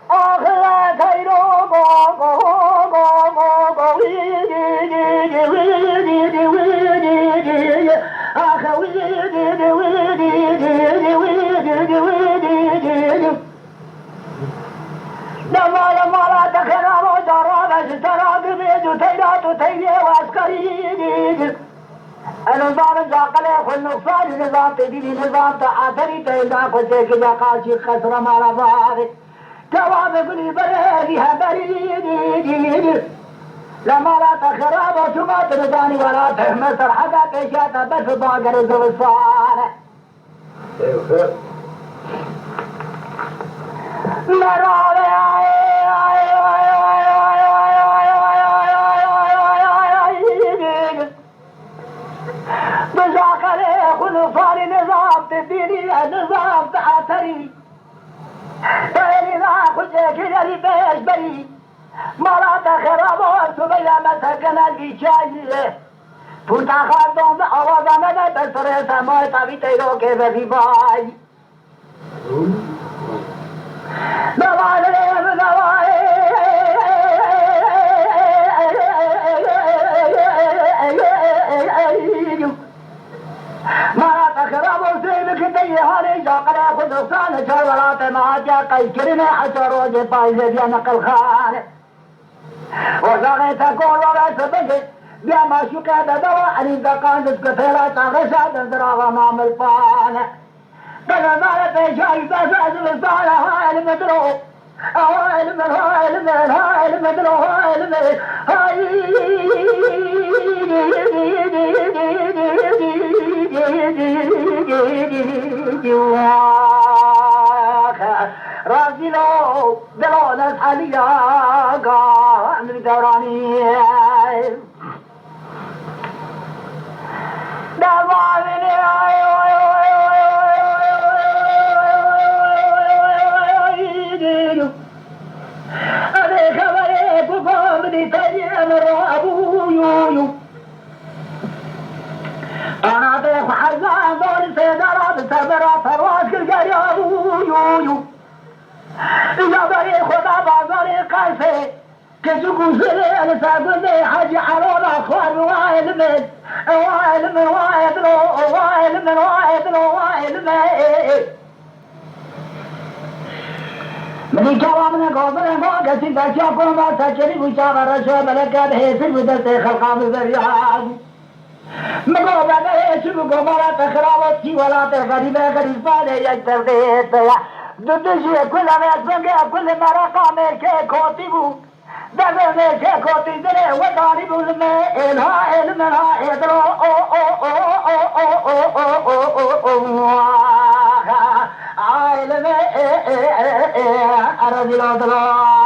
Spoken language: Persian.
Ahla teyro go go go go go Namala mala kerema darabes teradübü teyra teyre eşqerî Eluzanı zakale khulnufan nizam tedili nizam ta'ateri teyra Kopê ki yakaşi khasra mala bari Cevabı gülü bereli haberi لما لا تخراب وشمات رضاني ولا تهمل سرحقا كيشاتا بس باقر الزوصان مرالي بزاقلي خلصاني نظام تديني نظام تحاتري تهيني ذا خجيكي للي بيش بري مرات خراب سبيا مسكن البيشاية فوتا خاردون آوازانه نه بسر سمای تابی تیرو که بزی بای دوالیم دوالیم مرات خراب سیب کتی حالی جاقر خودستان چرورات ماجا قی کرن حشر روز پایزه بیا نقل خانه وزاغي تكون ولا سبجي بيا ما شوكا دوا أني دكان دسكتلا تغشى دزراغا مام الفانة كذا زالت بيشاي تسعد الصالة هاي المدرو هاي المدرو هاي المدرو هاي المدرو هاي المدرو هاي راجلو دلو نسحليا قام دوراني دوامني أنا خبري بفامني تجيب رابو يويو أنا بيخ حزان دور سيدارات سبرا فرواش الجريابو يويو إذا بري خدا بازاري قلفي كسو كسري أنا ساقلي حاجي حرون أخوان وائل من وائل من وائل من وائل من وائل من وائل من مني كوامنا قوضنا ما قسي باشا كوما ساكري بشاق رشا ملكات هيسر بدرسي خلقا بذريان مقو بنا يشبه قمارا تخراوتي ولا تغريبا غريبا يجتر ديتا دودشی کل همه اسمنگه کل مرقا میشه کوتی بود دبه میشه کوتی داره و داری بود الها علمها ادرو علم ارزی لادلا